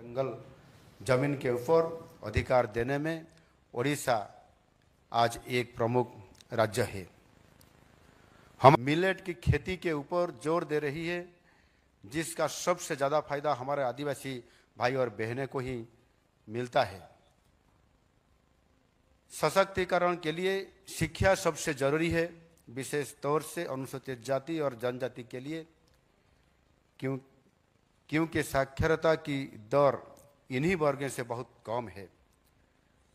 जंगल जमीन के ऊपर अधिकार देने में ओडिशा आज एक प्रमुख राज्य है। हम मिलेट की खेती के ऊपर जोर दे रही है, जिसका सबसे ज़्यादा फायदा हमारे आदिवासी भाई और बहनें को ही मिलता है। सशक्तिकरण के लिए शिक्षा सबसे जरूरी है, विशेष तौर से अनुसूचित जाति और जनजाति के लिए, क्योंकि साक्षरता की दर इन्हीं वर्गों से बहुत कम है।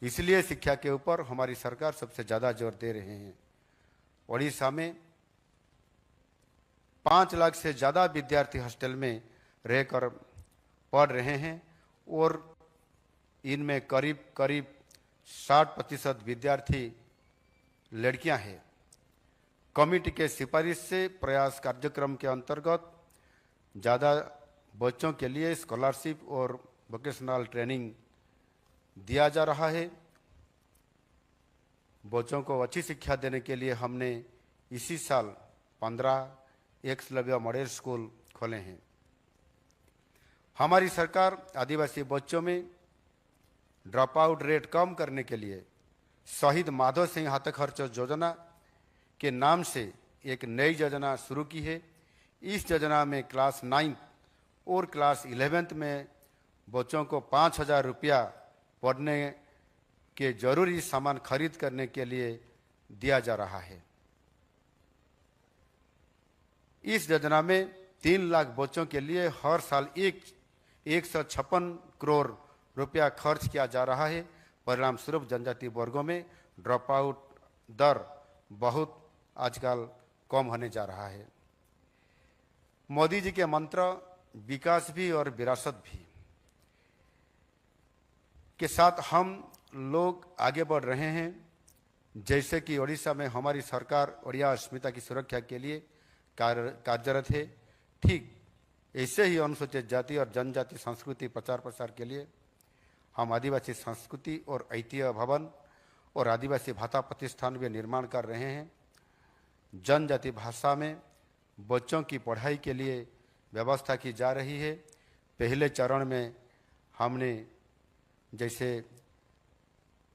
इसलिए शिक्षा के ऊपर हमारी सरकार सबसे ज़्यादा जोर दे रहे हैं। ओडिशा में 5 लाख से ज़्यादा विद्यार्थी हॉस्टल में रहकर पढ़ रहे हैं और इनमें करीब 60% विद्यार्थी लड़कियां हैं। कमेटी के सिफारिश से प्रयास कार्यक्रम के अंतर्गत ज़्यादा बच्चों के लिए स्कॉलरशिप और वोकेशनल ट्रेनिंग दिया जा रहा है। बच्चों को अच्छी शिक्षा देने के लिए हमने इसी साल 15 एकलव्य मॉडल स्कूल खोले हैं। हमारी सरकार आदिवासी बच्चों में ड्रॉप आउट रेट कम करने के लिए शहीद माधव सिंह हाथ खर्च योजना के नाम से एक नई योजना शुरू की है। इस योजना में क्लास 9 और क्लास 11 में बच्चों को 5,000 रुपया पढ़ने के जरूरी सामान खरीद करने के लिए दिया जा रहा है। इस योजना में 3 लाख बच्चों के लिए हर साल 156 करोड़ रुपया खर्च किया जा रहा है। परिणाम स्वरूप जनजाति वर्गों में ड्रॉप आउट दर बहुत आजकल कम होने जा रहा है। मोदी जी के मंत्र विकास भी और विरासत भी के साथ हम लोग आगे बढ़ रहे हैं। जैसे कि ओडिशा में हमारी सरकार ओडिया अस्मिता की सुरक्षा के लिए कार्यरत है, ठीक ऐसे ही अनुसूचित जाति और जनजाति संस्कृति प्रचार प्रसार के लिए हम आदिवासी संस्कृति और ऐतिह्य भवन और आदिवासी भाषा प्रतिष्ठान भी निर्माण कर रहे हैं। जनजाति भाषा में बच्चों की पढ़ाई के लिए व्यवस्था की जा रही है। पहले चरण में हमने जैसे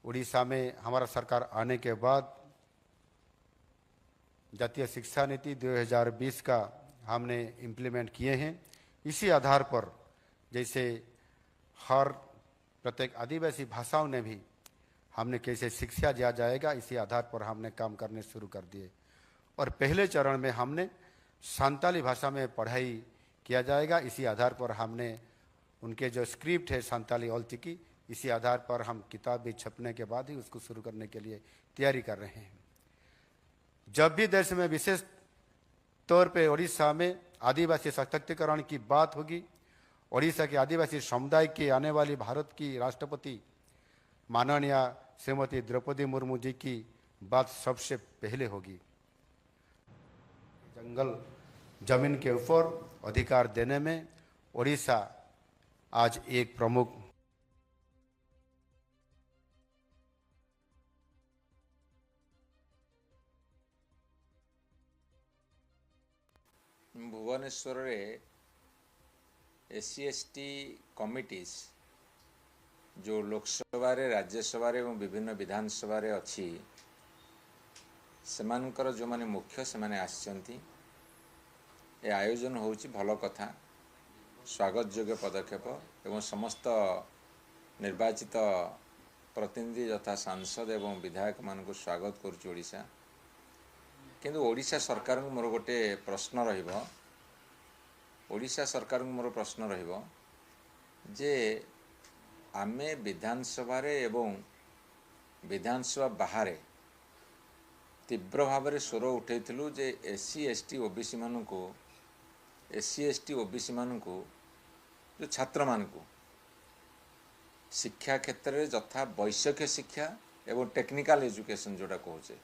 उड़ीसा में हमारा सरकार आने के बाद जातीय शिक्षा नीति 2020 का हमने इम्प्लीमेंट किए हैं। इसी आधार पर जैसे हर प्रत्येक आदिवासी भाषाओं ने भी हमने कैसे शिक्षा दिया जाएगा, इसी आधार पर हमने काम करने शुरू कर दिए। और पहले चरण में हमने संताली भाषा में पढ़ाई किया जाएगा। इसी आधार पर हमने उनके जो स्क्रिप्ट है संताली ऑलचिकी, इसी आधार पर हम किताब भी छपने के बाद ही उसको शुरू करने के लिए तैयारी कर रहे हैं। जब भी देश में विशेष तौर पे ओडिशा में आदिवासी सशक्तिकरण की बात होगी, ओडिशा के आदिवासी समुदाय के आने वाली भारत की राष्ट्रपति माननीय श्रीमती द्रौपदी मुर्मू जी की बात सबसे पहले होगी। जंगल जमीन के ऊपर अधिकार देने में ओडिशा आज एक प्रमुख भुवनेश्वर रे SC/ST कमिटीज जो लोकसभा रे राज्यसभा रे और विभिन्न विधानसभा रे अच्छी सेमानकर जो माने मुख्य से माने आछंती ए आयोजन होउची भलो कथा, स्वागत योग्य पदक्षेप एवं समस्त निर्वाचित प्रतिनिधि यथा सांसद एवं विधायक मान को स्वागत करुची ओडिशा। किंतु ओडिशा सरकार को मोर गोटे प्रश्न रहिबो, ओडिशा सरकार को मोर प्रश्न रहिबो जे आमे विधानसभा रे एवं विधानसभा बाहर तीव्र भाव में स्वर उठेइथिलु जे SC/ST OBC मान को SC/ST OBC मान को जो छात्र मान को शिक्षा क्षेत्र में यथा वैषयिक शिक्षा एवं टेक्निकल एजुकेशन जोटा कहूचे,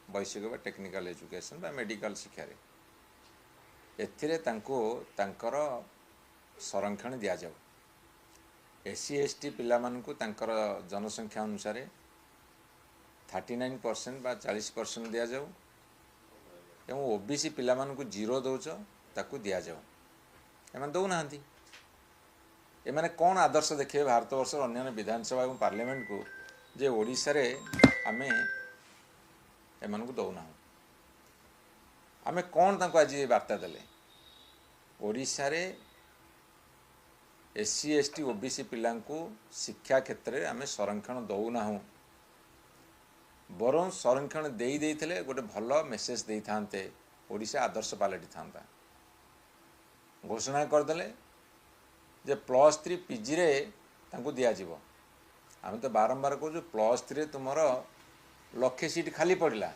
वैषयिक बा टेक्निकल एजुकेशन बा मेडिकल शिक्षा रे एथिरे तांको तांकर संरक्षण दिया जाऊ। SC/ST पिला मान को तांकर जनसंख्या अनुसार 39% बा 40% दिया जाऊ एवं OBC पिला मान को 0 दौच ताकू दिया जाऊ। एमन दौ नांती एमाने कौन आदर्श देखिए भारतवर्ष अन्य विधानसभा और पार्लियामेंट को जे ओडिशा रे आमे एमान को दौना आमे कौन तांको आज वार्ता देले ओडिशा रे एससी एसटी ओबीसी पिलां को शिक्षा क्षेत्र में आमे संरक्षण दौना बरं संरक्षण देते गोटे भल मेसेज दे था ओडिशा आदर्श पलटि था घोषणा करदे जे +3 पीजी रे तांको दिया जीवो आम तो बारंबार कहूँ +3 तुम लक्षे सीट खाली पड़ा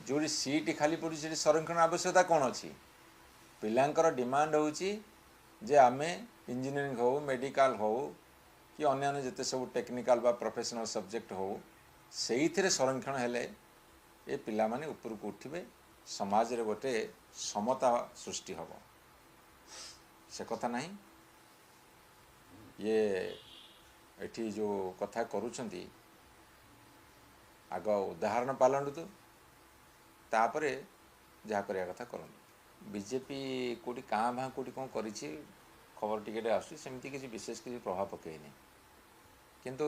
जो सीट खाली पड़ी से संरक्षण आवश्यकता कौन अच्छी पिलांकर डिमांड होची जे आमे इंजीनियरिंग हो मेडिकल हो कि अन्य जिते सब टेक्निकल बा प्रोफेशनल सब्जेक्ट हो से संरक्षण हेले ये पिला माने ऊपर को उठिबे समाज रे गोटे समता सृष्टि हबो से कथा नहीं ये एठी जो कथा करूछंती आग उदाहरण पालंडु तो तापरे जहा करिया कथा करंतु बीजेपी कोटी काँ भाँ कोटी कौन करिछि खबर टिकेट आसुछि सेमती किसी विशेष किसी प्रभाव पकईनी किंतु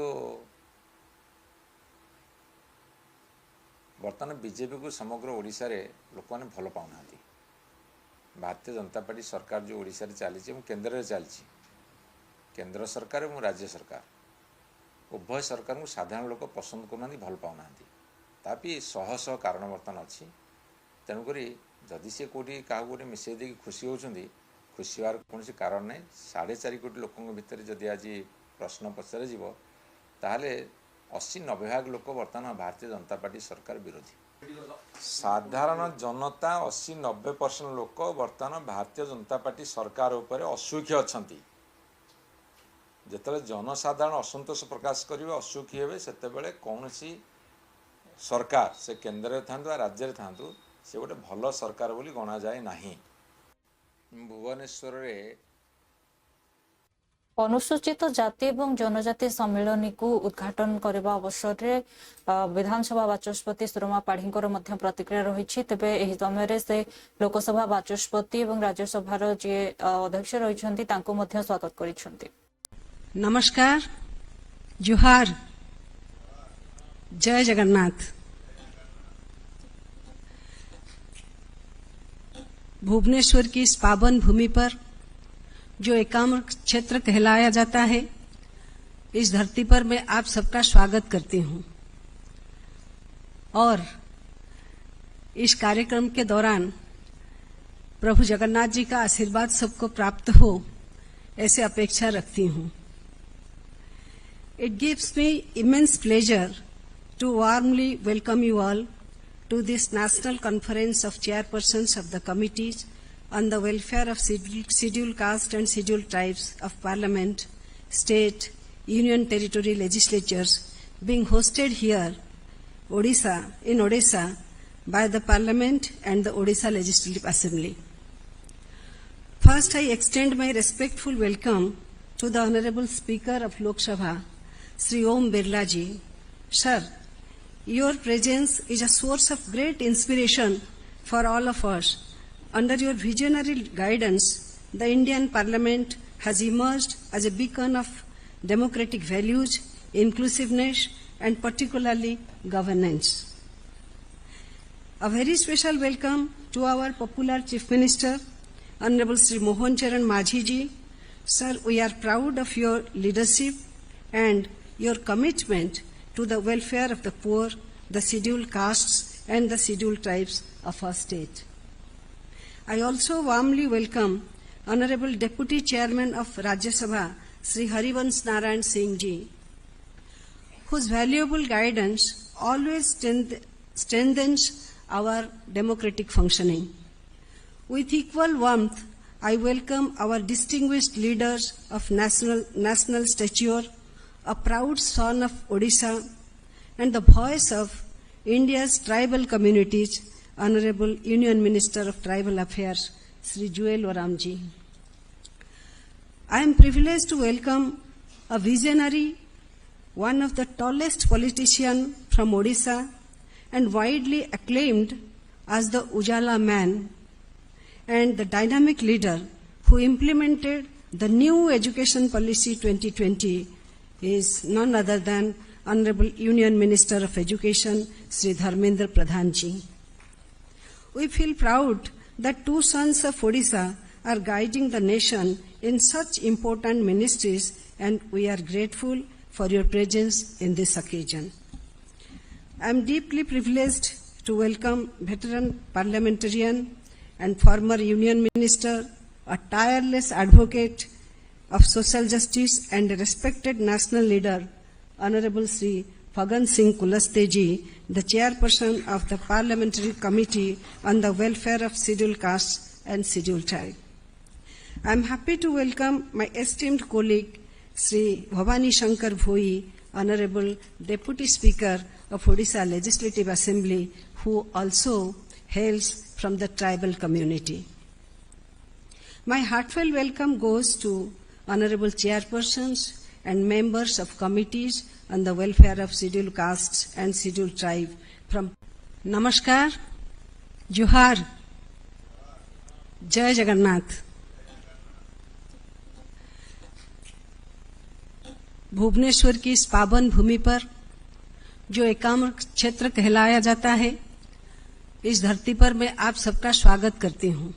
बर्तमान बीजेपी को समग्र ओडिशा रे लोक मैंने भल पाऊना भारतीय जनता पार्टी सरकार जो ओडिशा रे चली केंद्र रे चली केंद्र सरकार और राज्य सरकार उभय सरकार को साधारण लोक पसंद करना भल पाऊना तापि शह शह कारण बर्तमान अच्छी तेणुक जदि सी कौटी क्या गोटे मिसई दे खुशी होती खुशी हर कौन कारण ना 4.5 कोटी लोकों भितर जदि आज प्रश्न पचार ताहले 80-90 भाग लोक बर्तमान भारतीय जनता पार्टी सरकार विरोधी साधारण जनता 80-90% लोक बर्तमान भारतीय जनता पार्टी सरकार उपर असुखी अच्छा जिते जनसाधारण असंतोष प्रकाश करेंगे असुखी हे से कौन सरकार से केंद्र में था राज्य में था से गोटे भल सरकार बोली गणा जाए नहीं भुवनेश्वर रे अनुसूचित जाति एवं जनजाति सम्मेलन को उद्घाटन करने अवसर में विधानसभा बाचस्पति सुरमा पाढ़ींकर मध्य प्रतिक्रिया रही तेबे एही समय से लोकसभा बाचस्पति एवं राज्यसभा जी अध्यक्ष रही स्वागत करिसेंती। नमस्कार, जोहार, जय जगन्नाथ। भुवनेश्वर की इस पावन भूमि पर जो एकाम्र क्षेत्र कहलाया जाता है, इस धरती पर मैं आप सबका स्वागत करती हूं और इस कार्यक्रम के दौरान प्रभु जगन्नाथ जी का आशीर्वाद सबको प्राप्त हो ऐसे अपेक्षा रखती हूं। It gives me immense pleasure to warmly welcome you all to this National Conference of Chairpersons of the Committees on the Welfare of Scheduled Caste and Scheduled Tribes of Parliament, State, Union Territory Legislatures being hosted here, in Odisha, by the Parliament and the Odisha Legislative Assembly. First, I extend my respectful welcome to the Honorable Speaker of Lok Sabha, Sri Om Birla ji. Sir, your presence is a source of great inspiration for all of us. Under your visionary guidance, the Indian Parliament has emerged as a beacon of democratic values, inclusiveness, and particularly governance. A very special welcome to our popular Chief Minister, Honorable Sri Mohan Charan Majhi ji. Sir, we are proud of your leadership and your commitment to the welfare of the poor, the scheduled castes, and the scheduled tribes of our state. I also warmly welcome Honorable Deputy Chairman of Rajya Sabha, Sri Harivansh Narayan Singh ji, whose valuable guidance always strengthens our democratic functioning. With equal warmth, I welcome our distinguished leaders of national stature, a proud son of Odisha, and the voice of India's tribal communities, Honorable Union Minister of Tribal Affairs, Sri Jewel Oram ji. I am privileged to welcome a visionary, one of the tallest politicians from Odisha, and widely acclaimed as the Ujala man, and the dynamic leader who implemented The new education policy 2020 is none other than Honorable Union Minister of Education, Sri Dharmendra Pradhan ji. We feel proud that two sons of Odisha are guiding the nation in such important ministries, and we are grateful for your presence in this occasion. I am deeply privileged to welcome veteran parliamentarian and former Union Minister, a tireless advocate of social justice and a respected national leader, Honorable Sri Phagan Singh Kulaste ji, the chairperson of the Parliamentary Committee on the Welfare of Scheduled Castes and Scheduled Tribes. I am happy to welcome my esteemed colleague, Sri Bhavani Shankar Bhoi, Honorable Deputy Speaker of Odisha Legislative Assembly, who also hails from the tribal community. My heartfelt welcome goes to Honorable Chairpersons and members of committees on the welfare of scheduled castes and scheduled tribes from Namaskar, Johar, Jai Jagannath. Bhubaneswar की इस पावन भूमि पर जो एकाम्र क्षेत्र कहलाया जाता है, इस धरती पर मैं आप सबका स्वागत करती हूं।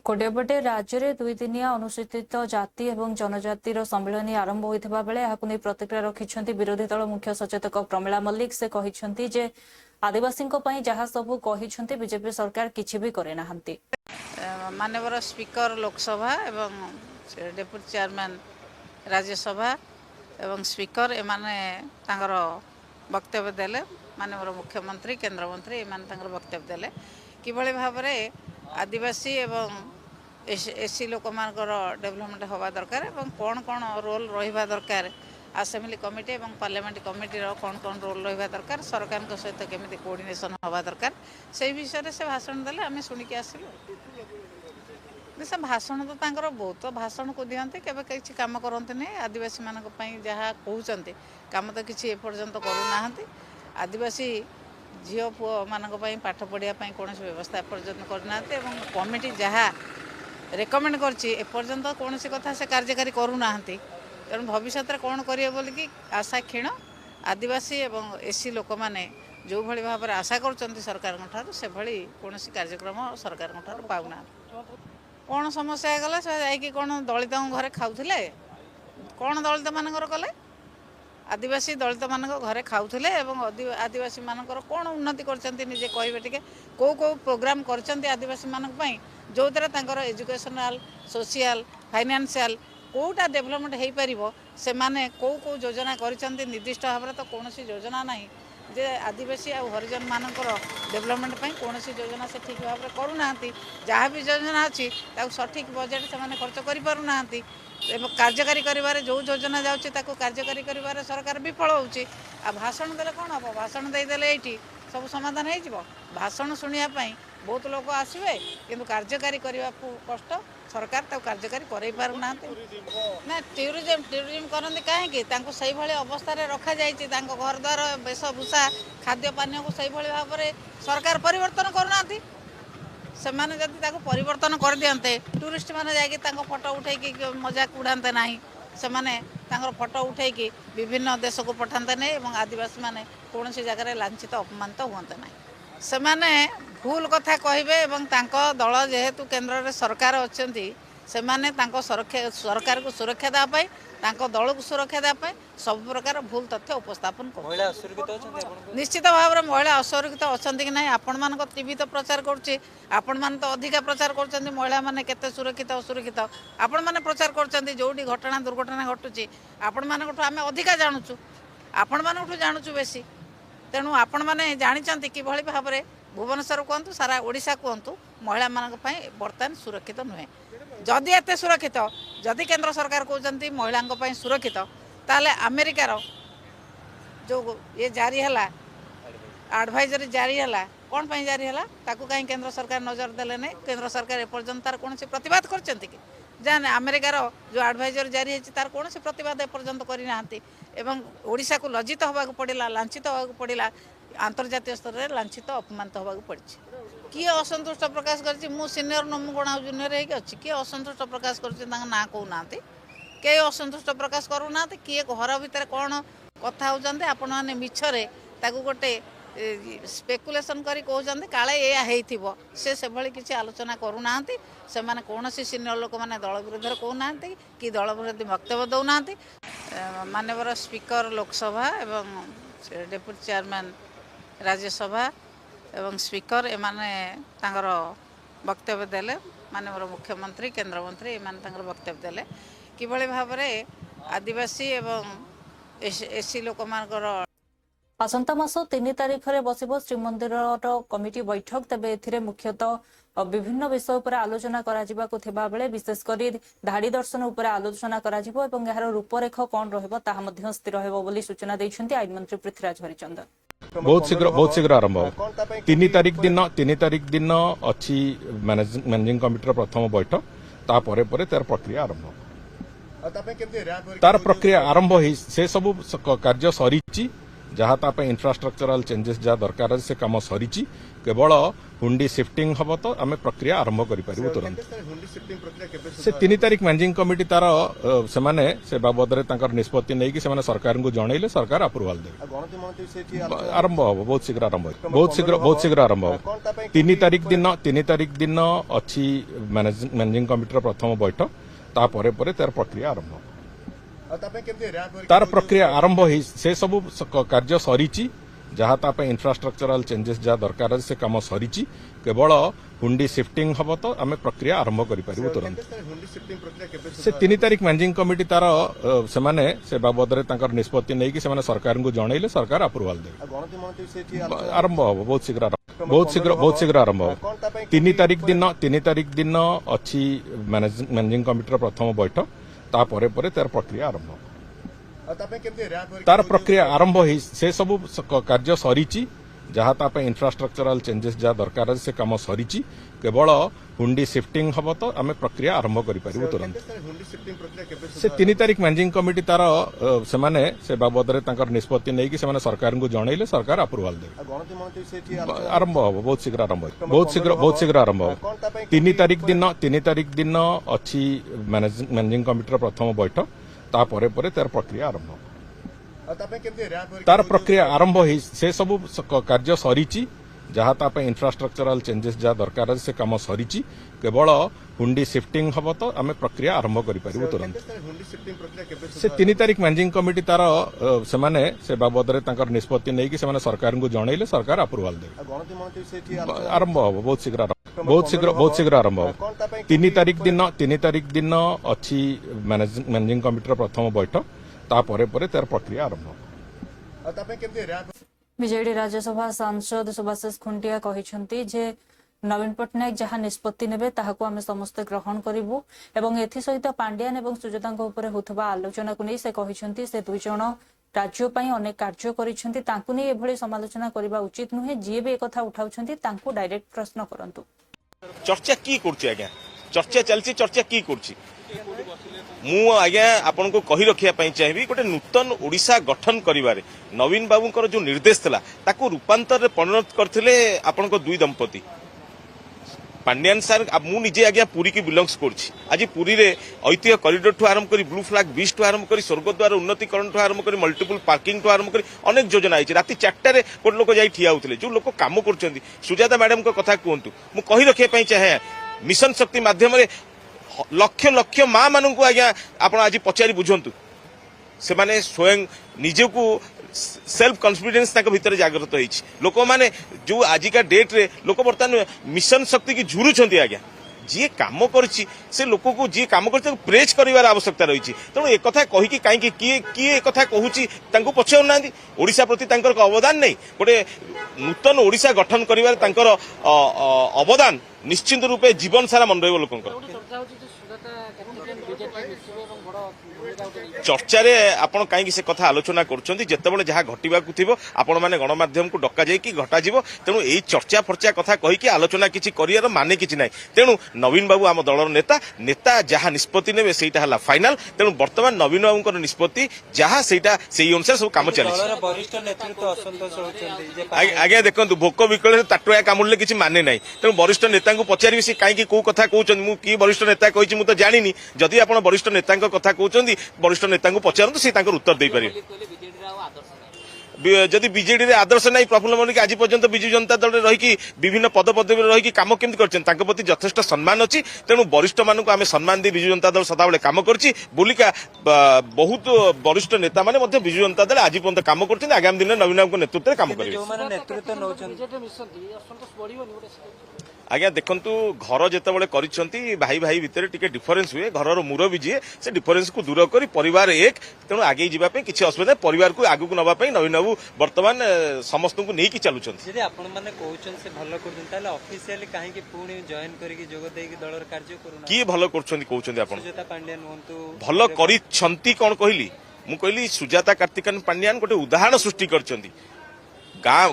कोडेबटे राज्य में 2 दिनिया अनुसूचित जाति एवं जनजाति सम्मेलन आरंभ होता बेले यह प्रतिक्रिया रखिंट विरोधी दल मुख्य सचेतक प्रमिला मल्लिक। से कहते जे आदिवासी जहाँ सब कहते बीजेपी सरकार किसी भी करे नाहंती। माननीय स्पीकर लोकसभा एवं डेप्यूटी चेयरमैन राज्यसभा एवं स्पीकर एमाने तांगर वक्तव्य देले। माननीय मुख्यमंत्री केंद्र मंत्री एमाने तांगर वक्तव्य देले किभଳି भाबरे आदिवासी एवं एससी लोक मानकर डेवलपमेंट होवा दरकार एवं कौन कौन रोल रहिबा दरकार असेंबली कमिटी एवं पार्लियामेंट कमिटी रो कौन कौन रोल रहिबा दरकार सरकार को सहित केमिति कोऑर्डिनेशन होवा दरकार से विषय से भाषण देले आमे सुनि के आसिलु। से भाषण तो तांकर बहुत भाषण को दियंते केबे किछि काम करंते नै आदिवासी मानक पई जहा कहउचंते काम तो किछि एपर्यंत करू नाहंती। आदिवासी झील पुओ मानक पई पाठ पढ़िया पई कोनोसी व्यवस्था एपर्यंत करनाते एवं कमिटी जहा रेकमेंड करछि एपर्यंत कोनोसी कथा से कार्यकारी करू नाहंती। तेणु भविष्य में कौन करेंगे बोल कि आशा क्षीण आदिवासी एवं एससी लोक मैंने जो भाई भाव में आशा कर सरकार से भाई कौन कार्यक्रम सरकार पाऊना। कौन समस्या गला से जाकि कौन दलित घरे खाऊले कौन दलित मानकर कले आदिवासी दलित मान घरे खाऊले आदिवासी मानकर कौन उन्नति करजे कहे टे कौ कौ प्रोग्राम कर आदिवासी मानक जो द्वारा एजुकेशनल सोशियल फाइनेंशियल कौटा डेवलपमेंट हो पार से माने कौ कौ योजना कर निर्दिष्ट भाव में तो कौन योजना ना जे आदिवासी आ हरिजन मानकर डेवलपमेंट कौन योजना से ठीक भाव में करूना जहाँ भी योजना अच्छी सठिक बजेट से खर्च करना कार्यकारी कर जो योजना जाऊँगी कार्यकारी कर सरकार विफल होची। भाषण देले कौन हम भाषण देदेले ये सब समाधान हो भाषण शुणापी बहुत लोग आसवे किंतु कार्यकारी करने कष्ट सरकार कार्यकारी कर पारना ना टूरिज्म करती कहीं से अवस्था रखा जाइए घर द्वार वेशभूषा खाद्य पानी को से भाव में सरकार परिवर्तन करना से मैंने जब परिवर्तन कर दियंते टूरिस्ट मैंने जाकि फोटो उठे मजाक उड़ाते ना से मैंने फोटो उठे विभिन्न देश को पठाते नहीं आदिवासी मैंने कौन सी जगह लांछित अपमानित हुए ना से मैंने भूल कथा कहे दल जेहेतु केन्द्र में सरकार अच्छा से मैंने सरकार को सुरक्षा देवाई दल को सुरक्षा देवाई सब प्रकार भूल तथ्य उपस्थापन कर निश्चित भाव में महिला असुरक्षित अच्छा कि ना आपण मान टीवी तो प्रचार करपण मान तो अधिका प्रचार कर महिला मैंने केते सुरक्षित असुरक्षित आपण मैंने प्रचार कर जो घटना दुर्घटना घटुची आपण मान आम अधिका जानुचु आपण मान जानुचु बेसी तेणु आपण मैंने जानी कि भाव में भुवनेश्वर कहतु सारा ओडिशा कहतु महिला मान बर्तमान सुरक्षित नुहे जदि एत सुरक्षित जदि केंद्र सरकार कहते महिला सुरक्षित ताले अमेरिकार जो ये जारी है एडवाइजरी जारी है कौन पर जारी है कहीं केंद्र सरकार नजर देले नहीं केंद्र सरकार एपर्यंत तार कौन प्रतिवाद कर जाने अमेरिकार जो एडवाइजरी जारी है तार कौन प्रतिवाद एपर्यंत करना एवं ओडिशा को लज्जित होगा पड़ा लांछित होगा पड़ा अंतर्जातीय स्तर में लांछित अपमानित होगा पड़ी। किए असंतुष्ट प्रकाश कर मु सीनियर न मु कौन जूनियर होगी किए असंतुष्ट प्रकाश ना कहूना कई असंतुष्ट प्रकाश करूना किए घर भितर कौन कथा होती आपण मैंने मिछरे गोटे स्पेकुलेसन करी कहते काले या से भली किसी आलोचना करूना से मैंने कौन सीनियर लोक मैंने दल विरोध कहूना कि दल विरोधी वक्तव्य दौना माननीय स्पीकर लोकसभा एवं डेप्यूटी चेयरमैन राज्यसभा एवं स्पीकर एमाने तांकर वक्तव्य देले माननीय मुख्यमंत्री केंद्र मंत्री एमाने वक्तव्य देले किभली भाव में आदिवासी एवं एसी लोक मानकर आसंता मास 3 तारिख रे बसिबो श्रीमंदिर कमिटी बैठक तेबे एथिरे मुख्यतः विभिन्न विषय पर आलोचना करा जिबा को थिबा बेले विशेष करी धाड़ी दर्शन उपर आलोचना करा जिबो एवं यार रूपरेख कोन रहबो ताहा मध्ये स्थिर रहबो बोली सूचना दैछन्ती आईन मंत्री पृथ्वीराज हरिचंदन। बहुत शीघ्र आरंभ 3 तारिख दिन अच्छी मैनेजिंग कमिटी प्रथम बैठक तापर पर तार प्रक्रिया आरंभ तार प्रक्रिया आरंभ से सब कार्य सरी जहाँ इंफ्रास्ट्रक्चरल चेंजेस जहाँ दरकार से कम सरी केवल हुंडी शिफ्टिंग हम तो आम प्रक्रिया आरंभ करूँ तुरंत से 3 तारिख मैनेजिंग कमिटी तार से बाबद निष्पत्ति नहीं कि सरकार को जनइले सरकार अप्रूवाल दे आरंभ हम बहुत शीघ्र आरंभ 3 तारिख दिन अच्छी मैनेजिंग कमिटी प्रथम बैठक तापर पर तार प्रक्रिया आरंभ तार प्रक्रिया आरंभ से सब कार्य सरी जहाँ इंफ्रास्ट्रक्चरल चेंजेस जहाँ दरकार से कम सरी केवल हुंडी शिफ्टिंग हम तो आम प्रक्रिया आरंभ करूँ तुरंत से 3 तारिख मैनेजिंग कमिटी तार से बाबद निष्पत्ति नहीं कि सरकार को जनइले सरकार अप्रूवाल दे आरंभ हम बहुत शीघ्र आरंभ 3 तारिख दिन अच्छी मैनेजिंग कमिटी प्रथम बैठक तापर पर तार प्रक्रिया आरंभ तार प्रक्रिया आरंभ से सब कार्य सरी जहाँ इंफ्रास्ट्रक्चरल चेंजेस जहाँ दरकार से कम सरी केवल हुंडी शिफ्टिंग हम तो आम प्रक्रिया आरंभ करूँ तुरंत से 3 तारिख मैनेजिंग कमिटी तार से बाबद निष्पत्ति नहीं कि सरकार को जनइले सरकार अप्रूवाल दे आरंभ हम बहुत शीघ्र आरंभ 3 तारिख दिन अच्छी मैनेजिंग कमिटी प्रथम बैठक तापर पर तार प्रक्रिया आरंभ तार प्रक्रिया आरंभ से सब कार्य सरी जहाँ इंफ्रास्ट्रक्चरल चेंजेस जहाँ दरकार से कम सरी केवल हुंडी शिफ्टिंग हम तो आम प्रक्रिया आरंभ करूँ तुरंत से 3 तारिख मैनेजिंग कमिटी तार से बाबद निष्पत्ति नहीं कि सरकार को जनइले सरकार अप्रूवाल दे आरंभ हम बहुत शीघ्र आरंभ 3 तारिख दिन अच्छी मैनेजिंग कमिटी प्रथम बैठक तापर पर तार प्रक्रिया आरंभ बीजेडी राज्यसभा सांसद सुभाषिष खुंटिया कहिसंती जे नवीन पट्टनायक जहाँ निष्पत्ति नेबे ताहाको आमे समस्त ग्रहण करिवु एवं एथि सहित पांड्यान एवं सुजातांक उपरे होथबा आलोचना को नै से कहिसंती से दुई जण राज्य पई अनेक कार्य करिसंती तांकु नै एभली समालोचना करिबा उचित नुहे जे बे कथा उठाउछंती तांकु डायरेक्ट प्रश्न करंतु चर्चा की करछि आज्ञा चर्चा चलछि चर्चा की करछि मु आज्ञा आपन को कहि रखिया पई चाहिबी गोटे नूतन ओडिशा गठन करिवारे नवीन बाबूंकर जो निर्देश थला ताको रूपांतर रे परिणत करथिले आपन को दुई दंपति पांड्यान सर मु निजे आज्ञा पुरी की बिलोंग्स करछि आज पुरी रे ऐतिह्य कॉरिडोर ठु आरंभ करी ब्लू फ्लैग बीच ठु आरंभ करी स्वर्गद्वार उन्नतीकरण ठु आरंभ करी मल्टीपल पार्किंग ठु आरंभ करी अनेक योजना आइछि राति 4टा रे कोट लोक जाई ठिया होतले जो लोक काम करछन्ती सुजाता मैडम को कथा कहंतु मु कहि रखिया पई चाहे मिशन शक्ति माध्यम रे लक्ष लक्ष माँ मान को आज्ञा आप आज पचारि बुझंतु से माने स्वयं निजे को सेल्फ कॉन्फिडेंस भितर जागृत होइछि लोक माने जो आजिका डेट रे लोक बर्तमान मिशन शक्ति की झुरुछंती आज्ञा जी काम करछि से लोक को जी काम करछि प्रेज करिवार आवश्यकता रहिछि तेणु एक कथा कहि कि काहे कि किए कथा कहूछि तांको पछौ नांदी ओडिशा प्रति तांकर अवदान नै गोटे नूतन ओडिशा गठन करिवार तांकर अवदान निश्चित रूपे जीवन सारा मन रहइबो लोकंकर ଚର୍ଚ୍ଚାରେ ଆପଣ କାହିଁକି ସେ କଥା ଆଲୋଚନା କରୁଛନ୍ତି? ଯେତେବେଳେ ଯାହା ଘଟିବାକୁ ଥିବ ଆପଣମାନେ ଗଣମାଧ୍ୟମକୁ ଡକାଯାଇକି ଘଟାଯିବ। ତେଣୁ ଏଇ ଚର୍ଚ୍ଚା ଫର୍ଚ୍ଚା କଥା କହିକି ଆଲୋଚନା କିଛି କରିବାର ମାନେ କିଛି ନାହିଁ। ତେଣୁ ନବୀନ ବାବୁ ଆମ ଦଳର ନେତା ଯାହା ନିଷ୍ପତ୍ତି ନେବେ ସେଇଟା ହେଲା ଫାଇନାଲ। ତେଣୁ ବର୍ତ୍ତମାନ ନବୀନ ବାବୁଙ୍କର ନିଷ୍ପତ୍ତି ଯାହା ସେଇଟା ସେଇ ଅନୁସାରେ ସବୁ କାମ ଚାଲିଛି। ଆଜ୍ଞା ଦେଖନ୍ତୁ, ଭୋକ ବିକଳରେ ତାଟୁଆ କାମୁଡ଼ିଲେ କିଛି ମାନେ ନାହିଁ। ତେଣୁ ବରିଷ୍ଠ ନେତାଙ୍କୁ ପଚାରିବି ସେ କାହିଁକି କୋଉ କଥା କହୁଛନ୍ତି। ମୁଁ କି ବରିଷ୍ଠ ନେତା କହିଛି ମୁଁ ତ ଜାଣିନି। ଯଦି ଆପଣ ବରିଷ୍ଠ ନେତାଙ୍କ କଥା କହୁଛନ୍ତି ବରିଷ୍ଠ ନେତାଙ୍କୁ ପଚାରନ୍ତୁ, ସେ ତାଙ୍କର ଉତ୍ତର ଦେଇପାରିବେ। ଯଦି ବିଜେଡିରେ ଆଦର୍ଶ ନାହିଁ, ପ୍ରଫୁଲ୍ଲ ମଲ୍ଲିକ ଆଜି ପର୍ଯ୍ୟନ୍ତ ବିଜୁ ଜନତା ଦଳରେ ରହିକି ବିଭିନ୍ନ ପଦପଦବୀରେ ରହିକି କାମ କେମିତି କରିଛନ୍ତି? ତାଙ୍କ ପ୍ରତି ଯଥେଷ୍ଟ ସମ୍ମାନ ଅଛି। ତେଣୁ ବରିଷ୍ଠ ମାନଙ୍କୁ ଆମେ ସମ୍ମାନ ଦେଇ ବିଜୁ ଜନତା ଦଳ ସଦାବେଳେ କାମ କରିଛି ବୋଲିକା ବହୁତ ବରିଷ୍ଠ ନେତାମାନେ ମଧ୍ୟ ବିଜୁ ଜନତା ଦଳ ଆଜି ପର୍ଯ୍ୟନ୍ତ କାମ କରୁଛନ୍ତି। ଆଗାମୀ ଦିନରେ ନବୀନ ବାବୁଙ୍କ ନେତୃତ୍ୱରେ କାମ କରିବେ। ଆଜ୍ଞା ଦେଖନ୍ତୁ, ଘର ଯେତେବେଳେ କରିଛନ୍ତି ଭାଇ ଭାଇ ଭିତରେ ଟିକେ ଡିଫରେନ୍ସ ହୁଏ। ଘରର ମୁରବୀ ଯିଏ ସେ ଡିଫରେନ୍ସକୁ ଦୂର କରି ପରିବାର ଏକ। ତେଣୁ ଆଗେଇ ଯିବା ପାଇଁ କିଛି ଅସୁବିଧା ନାହିଁ। ପରିବାରକୁ ଆଗକୁ ନେବା ପାଇଁ ନବୀନ ବାବୁ ବର୍ତ୍ତମାନ ସମସ୍ତଙ୍କୁ ନେଇକି ଚାଲୁଛନ୍ତି। ଯଦି ଆପଣମାନେ କହୁଛନ୍ତି ସେ ଭଲ କରୁଛନ୍ତି, ତାହେଲେ ଅଫିସିଆଲି କାହିଁକି ପୁଣି ଜଏନ୍ କରିକି ଯୋଗ ଦେଇକି ଦଳର କାର୍ଯ୍ୟ କରୁନାହାନ୍ତି? କିଏ ଭଲ କରୁଛନ୍ତି କହୁଛନ୍ତି ଆପଣ? ସୁଜାତା ପାଣ୍ଡିଆନ ହୁଅନ୍ତୁ। ଭଲ କରିଛନ୍ତି କଣ କହିଲି? ମୁଁ କହିଲି ସୁଜାତା କାର୍ତ୍ତିକାନ ପାଣ୍ଡିଆନ ଗୋଟେ ଉଦାହରଣ ସୃଷ୍ଟି କରିଛନ୍ତି।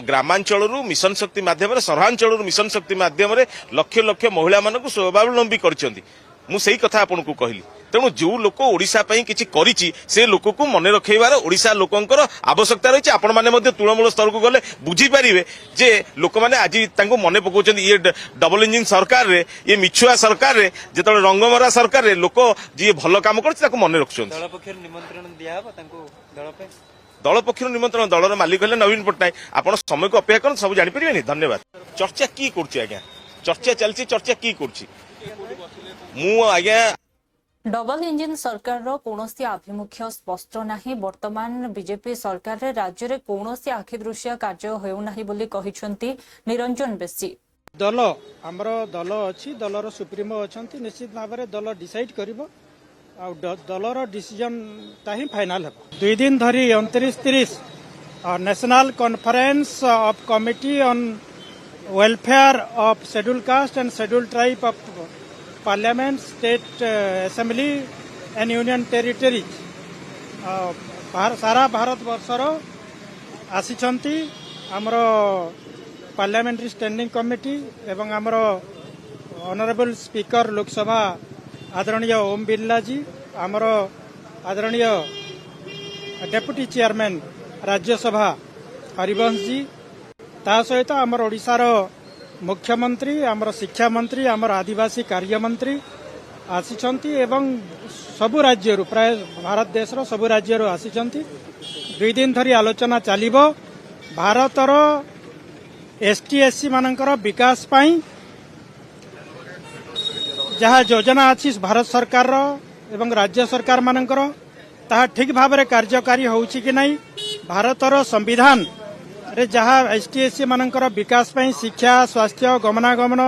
ଗ୍ରାମାଞ୍ଚଳରୁ ମିଶନ ଶକ୍ତି ମାଧ୍ୟମରେ, ସହରାଞ୍ଚଳରୁ ମିଶନ ଶକ୍ତି ମାଧ୍ୟମରେ ଲକ୍ଷ ଲକ୍ଷ ମହିଳା ମାନଙ୍କୁ ସ୍ୱାବଲମ୍ବୀ କରିଛନ୍ତି। ମୁଁ ସେଇ କଥା ଆପଣଙ୍କୁ କହିଲି। ତେଣୁ ଯେଉଁ ଲୋକ ଓଡ଼ିଶା ପାଇଁ କିଛି କରିଛି ସେ ଲୋକକୁ ମନେ ରଖେଇବାର ଓଡ଼ିଶା ଲୋକଙ୍କର ଆବଶ୍ୟକତା ରହିଛି। ଆପଣମାନେ ମଧ୍ୟ ତୃଣମୂଳ ସ୍ତରକୁ ଗଲେ ବୁଝିପାରିବେ ଯେ ଲୋକମାନେ ଆଜି ତାଙ୍କୁ ମନେ ପକାଉଛନ୍ତି। ଇଏ ଡବଲ ଇଞ୍ଜିନ ସରକାରରେ, ଇଏ ମିଛୁଆ ସରକାରରେ, ଯେତେବେଳେ ରଙ୍ଗମରା ସରକାରରେ ଲୋକ ଯିଏ ଭଲ କାମ କରୁଛି ତାକୁ ମନେ ରଖୁଛନ୍ତି। ଦଳ ପକ୍ଷରୁ ନିମନ୍ତ୍ରଣ ଦିଆହେବ ତାଙ୍କୁ ଦଳ ପାଇଁ? ଦଳ ପକ୍ଷରୁ ନିମନ୍ତ୍ରଣ, ଦଳର ମାଲିକ ହେଲେ ନବୀନ ପଟ୍ଟନାୟକ। ଆପଣ ସମୟକୁ ଅପେକ୍ଷା କରନ୍ତୁ, ସବୁ ଜାଣିପାରିବେନି। ଧନ୍ୟବାଦ। ଚର୍ଚ୍ଚା କି କରୁଛି ଆଜ୍ଞା? ଚର୍ଚ୍ଚା ଚାଲିଛି, ଚର୍ଚ୍ଚା କି କରୁଛି? ମୁଁ ଆଜ୍ଞା ଡବଲ ଇଞ୍ଜିନ ସରକାରର କୌଣସି ଆଭିମୁଖ୍ୟ ସ୍ପଷ୍ଟ ନାହିଁ। ବର୍ତ୍ତମାନ ବିଜେପି ସରକାରରେ ରାଜ୍ୟରେ କୌଣସି ଆଖିଦୃଶିଆ କାର୍ଯ୍ୟ ହେଉନାହିଁ ବୋଲି କହିଛନ୍ତି ନିରଞ୍ଜନ ବେଶୀ। ଦଳ ଆମର ଦଳ ଅଛି, ଦଳର ସୁପ୍ରିମୋ ଅଛନ୍ତି। ନିଶ୍ଚିତ ଭାବରେ ଦଳ ଡିସାଇଡ୍ କରିବ ଆଉ ଦଳର ଡିସିଜନଟା ହିଁ ଫାଇନାଲ ହେବ। 2 ଦିନ ଧରି 29-30 national conference of committee on welfare of scheduled caste and scheduled tribe of parliament, state assembly and union territories ସାରା ଭାରତ ବର୍ଷର ଆସିଛନ୍ତି। ଆମର ପାର୍ଲାମେଣ୍ଟାରୀ ଷ୍ଟାଣ୍ଡିଂ କମିଟି ଏବଂ ଆମର ଅନରେବଲ ସ୍ପିକର ଲୋକସଭା आदरणीय ओम बिरला जी, आमर आदरणीय डेप्यूटी चेयरमैन राज्यसभा हरिवंश जी, ता सहित आमर ओडिशार मुख्यमंत्री, आमर शिक्षा मंत्री, आमर आदिवासी कार्य मंत्री आसिछंती एवं सबु राज्य प्राय भारत देशर सबु राज्य आसिछंती। 2 दिन धरी आलोचना चलिबो। भारतर एसटी एससी मानकर विकास पाई जहाँ योजना अच्छी भारत सरकार एवं राज्य सरकार मानकर ताहा ठीक भाव में कार्यकारी होउछि कि नहीं, भारतर संविधान रे जहाँ एसटीएससी मानकर विकास पई शिक्षा, स्वास्थ्य, गमनागमन,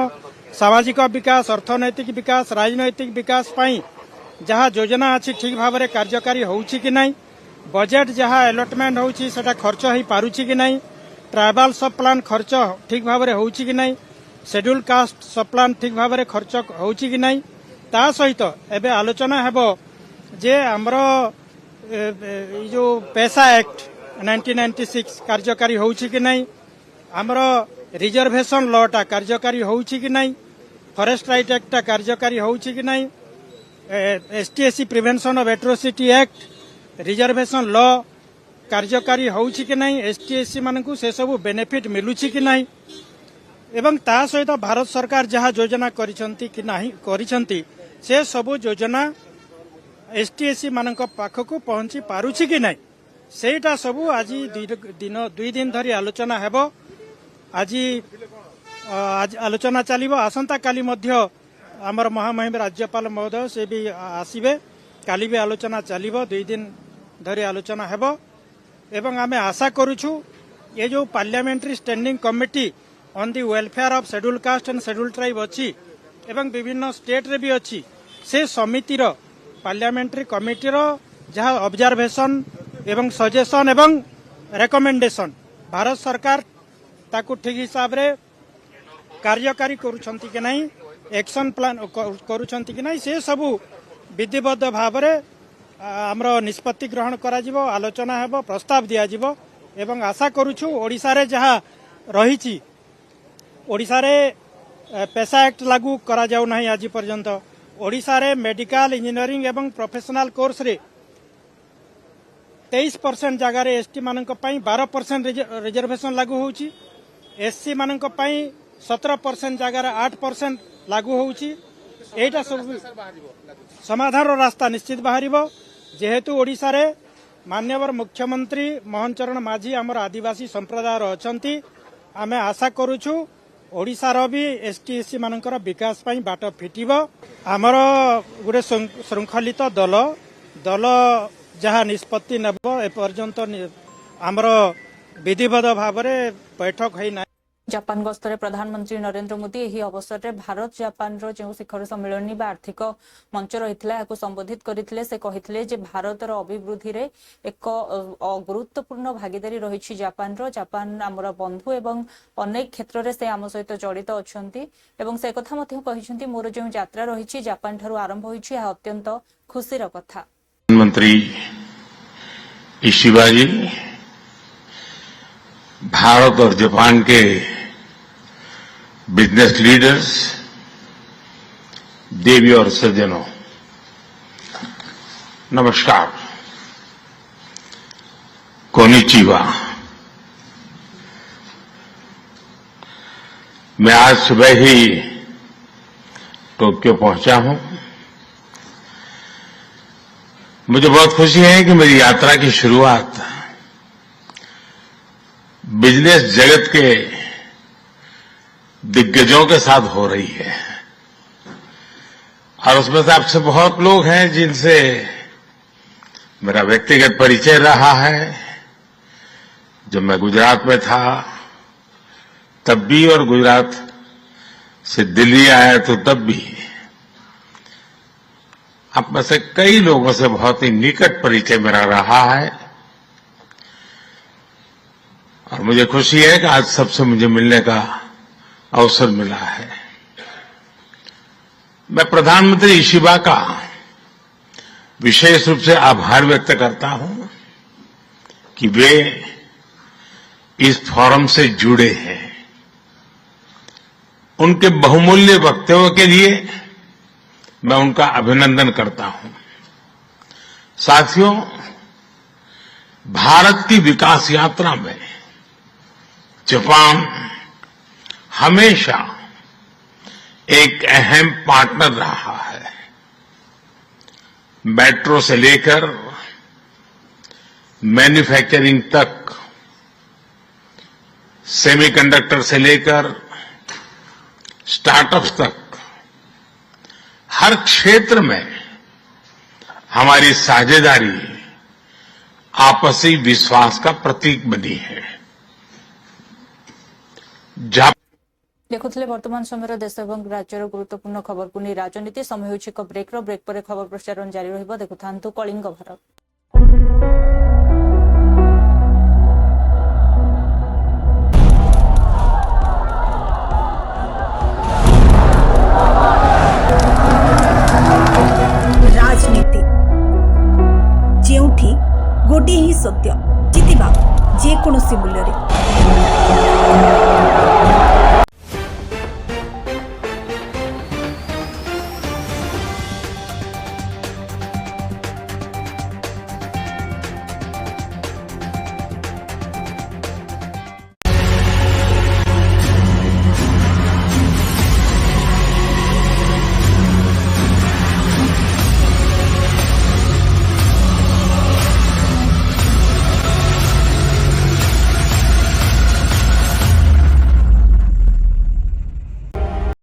सामाजिक विकास, अर्थनैतिक विकास, राजनैतिक विकास पई जहाँ योजना अच्छी ठीक भाव में कार्यकारी होउछि कि नहीं, बजेट जहाँ अलॉटमेंट होउछि सेटा खर्च हो पारुछि कि नहीं, ट्राइबल सब प्लान खर्च ठीक भाव में होउछि कि नहीं, शेड्यूल कास्ट सब प्लान ठीक भाव में खर्च होउछि कि नहीं, ता सहित एबे आलोचना हेबो जे हमरो जो पैसा एक्ट 1996 कार्यकारी होउछि कि नहीं, हमरो रिजर्वेशन लॉटा कार्यकारी होउछि कि नहीं, फॉरेस्ट राइट एक्ट कार्यकारी होउछि कि नहीं, ST SC prevention of atrocity act, reservation law कार्यकारी होउछि कि नहीं, एसटीएससी मानकु से सब बेनिफिट मिलुछि कि नहीं, एवं ता सहित भारत सरकार जहाँ योजना करिसंती कि नहीं करिसंती से सब योजना एसटीएससी मानक पाखकु पहुंची पारुछि कि नहीं, सेटा सब आज 2 दिन धरी आलोचना हेबो। आज आलोचना चलिबो। आसंता काली मध्य आमर महामहिम राज्यपाल महोदय से भी आसीबे। काली भी आलोचना चलिबो। 2 दिन धरी आलोचना हेबो एवं आमे आशा करूछु ये जो parliamentary standing committee on the welfare of schedule caste and schedule tribe अच्छी एवं विभिन्न स्टेट रे भी अच्छी से समितिर पार्लियामेंट्री कमिटी जहाँ ऑब्जर्वेशन एवं सजेशन एवं रेकमेंडेशन भारत सरकार ताकू ठीक हिसाब रे कार्यकारी करुछंती कि नहीं, एक्शन प्लान करुछंती कि नहीं, से सबू विधिबद्ध भाव में आमर निष्पत्ति ग्रहण करा जिवो, आलोचना हेबो, प्रस्ताव दिया जिवो एवं आशा करूछु ओडिशा रे जहाँ रही ओडिशा रे पेशा एक्ट लागू करा जाऊ नहीं आज पर्यंत ओडिशा रे मेडिकल इंजीनियरिंग एवं प्रोफेशनल कोर्स रे 23% जगार एसटी मानक पई 12% रिजर्वेशन लागू होउची, एससी मानक पई 17% जगार 8% लागू होउची। एटा सब समाधान रास्ता निश्चित बाहरिबो जेहेतु ओडिशा रे माननीय मुख्यमंत्री मोहन चरण माझी आमर आदिवासी संप्रदायर अछंती। आमे आशा करूछु ओडिशार भी एसटी एससी मानकर विकास पई बाट फिटिबो। आमर गुडे श्रृंखलित दल जहाँ निष्पत्ति नेब एपर्यंत आमर विधिबद्ध भाव में बैठक होई ना। जापान गस्तरे प्रधानमंत्री नरेंद्र मोदी यही अवसर में भारत जापान जो शिखर सम्मेलन बा आर्थिक मंच रही संबोधित करते से कहते जे भारतर अभिवृद्धि रे एक गुरुत्वपूर्ण भागीदारी रही जापान आमर बंधु एवं अनेक क्षेत्र में से आम सहित जड़ित अच्छा से कथा कहते मोर जो यात्रा रही जापान ठारू आरंभ होइछि अत्यंत खुशीर कथा। प्रधानमंत्री इशिबा जी, भारत और जापान के बिजनेस लीडर्स, देवी और सज्जनों, नमस्कार, कोनिचिवा। मैं आज सुबह ही टोक्यो पहुंचा हूं। मुझे बहुत खुशी है कि मेरी यात्रा की शुरुआत बिजनेस जगत के दिग्गजों के साथ हो रही है और उसमें से आपसे बहुत लोग हैं जिनसे मेरा व्यक्तिगत परिचय रहा है। जब मैं गुजरात में था तब भी और गुजरात से दिल्ली आया तो तब भी आप में से कई लोगों से बहुत ही निकट परिचय मेरा रहा है और मुझे खुशी है कि आज सबसे मुझे मिलने का अवसर मिला है। मैं प्रधानमंत्री इशिबा का विशेष रूप से आभार व्यक्त करता हूं कि वे इस फोरम से जुड़े हैं। उनके बहुमूल्य वक्तव्य के लिए मैं उनका अभिनंदन करता हूं। साथियों, भारत की विकास यात्रा में जापान हमेशा एक अहम पार्टनर रहा है। मेट्रो से लेकर मैन्युफैक्चरिंग तक, सेमीकंडक्टर से लेकर स्टार्टअप्स तक, हर क्षेत्र में हमारी साझेदारी आपसी विश्वास का प्रतीक बनी है। देखुले वर्तमान समय देश और राज्यर गुरुत्वपूर्ण खबर को नहीं राजनीति समय होछि एक ब्रेक पर खबर प्रसारण जारी रहिबो। देखुथांतु कलिंग भारत। राजनीति जेउठी गोटे ही सत्य जितिबा जे कोनोसी मूल्य रे।